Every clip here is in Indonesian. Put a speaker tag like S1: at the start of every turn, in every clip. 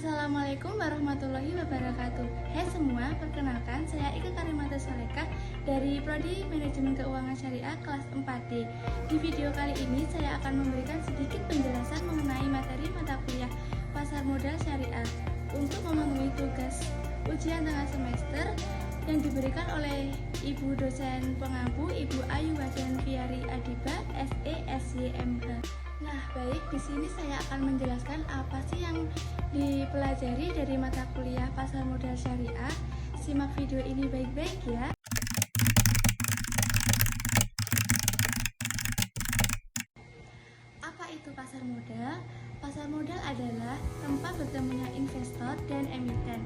S1: Assalamualaikum warahmatullahi wabarakatuh. Hai semua, perkenalkan saya Ika Karimata Soleka dari Prodi Manajemen Keuangan Syariah kelas 4D. Di video kali ini saya akan memberikan sedikit penjelasan mengenai materi mata kuliah Pasar Modal Syariah untuk memenuhi tugas ujian tengah semester yang diberikan oleh Ibu dosen pengampu Ibu Ayu Wajan Fiari Adiba, SE SYMH. Nah, baik, di sini saya akan menjelaskan apa sih yang dipelajari dari mata kuliah Pasar Modal Syariah. Simak video ini baik-baik ya. Apa itu pasar modal? Pasar modal adalah tempat bertemunya investor dan emiten.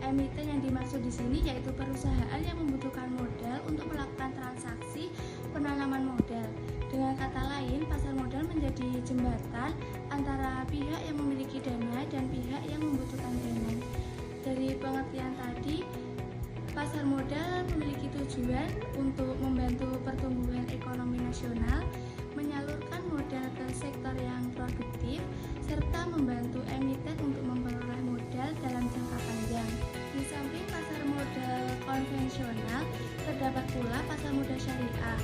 S1: Emiten yang dimaksud di sini yaitu perusahaan yang membutuhkan modal untuk melakukan transaksi penanaman modal. Dengan kata lain, pasar modal menjadi jembatan antara pihak yang memiliki dana dan pihak yang membutuhkan dana. Dari pengertian tadi, pasar modal memiliki tujuan untuk membantu pertumbuhan ekonomi nasional, menyalurkan modal ke sektor yang produktif, serta membantu emiten untuk memperoleh modal dalam jangka panjang. Di samping pasar modal konvensional, terdapat pula pasar modal syariah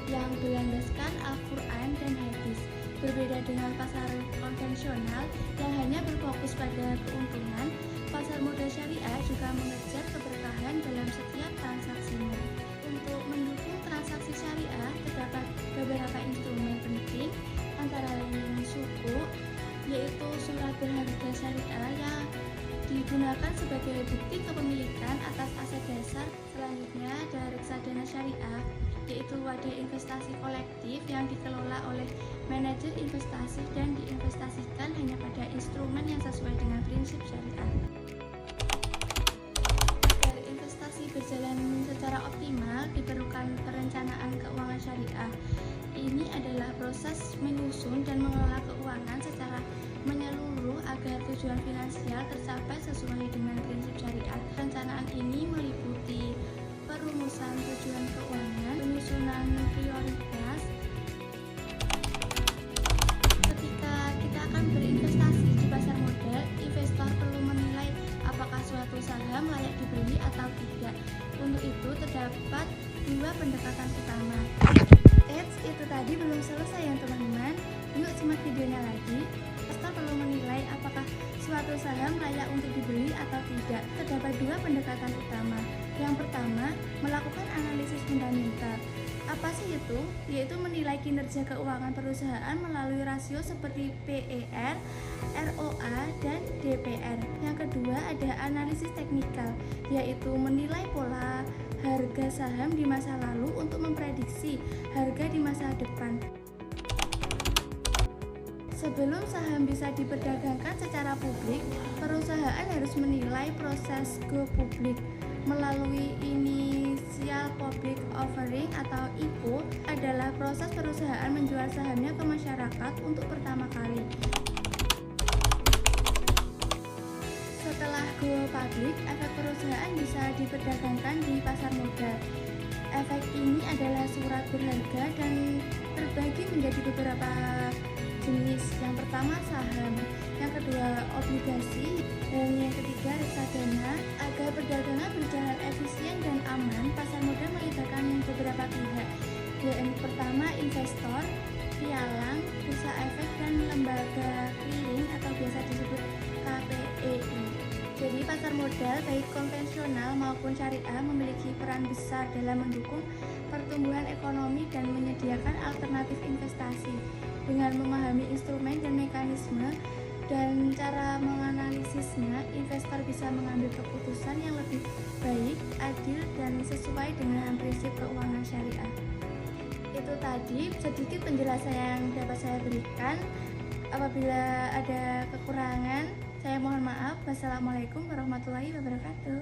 S1: yang berlandaskan Al-Quran dan Hadis. Berbeda dengan pasar konvensional yang hanya berfokus pada keuntungan, pasar modal syariah juga mengejar keberkahan dalam setiap transaksinya. Untuk mendukung transaksi syariah, terdapat beberapa instrumen penting, antara lain suku, yaitu surat berharga syariah yang digunakan sebagai bukti kepemilikan atas aset dasar. Selanjutnya ada reksadana syariah, yaitu wadah investasi kolektif yang dikelola oleh manajer investasi dan diinvestasikan hanya pada instrumen yang sesuai dengan prinsip syariah. Agar investasi berjalan secara optimal, diperlukan perencanaan keuangan syariah. Ini adalah proses menyusun dan mengelola keuangan secara menyeluruh agar tujuan finansial tercapai sesuai dengan prinsip syariah. Perencanaan ini meliputi perumusan tujuan keuangan, penyusunan prioritas. Ketika kita akan berinvestasi di pasar modal, investor perlu menilai apakah suatu saham layak dibeli atau tidak. Untuk itu terdapat dua pendekatan utama. Itu tadi belum selesai ya teman-teman. Yuk simak videonya lagi. Investor perlu menilai apakah suatu saham layak untuk dibeli atau tidak. Terdapat dua pendekatan utama. Yang pertama, melakukan analisis fundamental. Apa sih itu? Yaitu menilai kinerja keuangan perusahaan melalui rasio seperti PER, ROA, dan DPR. Yang kedua ada analisis teknikal, yaitu menilai pola harga saham di masa lalu untuk memprediksi harga di masa depan. Sebelum saham bisa diperdagangkan secara publik, perusahaan harus menilai proses go publik melalui initial public offering atau IPO adalah proses perusahaan menjual sahamnya ke masyarakat untuk pertama kali. Setelah go public, efek perusahaan bisa diperdagangkan di pasar modal. Efek ini adalah surat berharga dan terbagi menjadi beberapa jenis. Yang pertama saham, yang kedua obligasi, dan yang ketiga reksadana. Agar perdagangan berjalan efisien dan aman, pasar modal melibatkan beberapa pihak. Yang pertama investor, pialang, bursa efek, dan lembaga clearing atau biasa disebut KPEI. Jadi pasar modal baik konvensional maupun syariah memiliki peran besar dalam mendukung pertumbuhan ekonomi dan menyediakan alternatif investasi. Dengan memahami instrumen dan mekanisme dan cara menganalisisnya, investor bisa mengambil keputusan yang lebih baik, adil, dan sesuai dengan prinsip keuangan syariah. Itu tadi sedikit penjelasan yang dapat saya berikan. Apabila ada kekurangan, saya mohon maaf. Wassalamualaikum warahmatullahi wabarakatuh.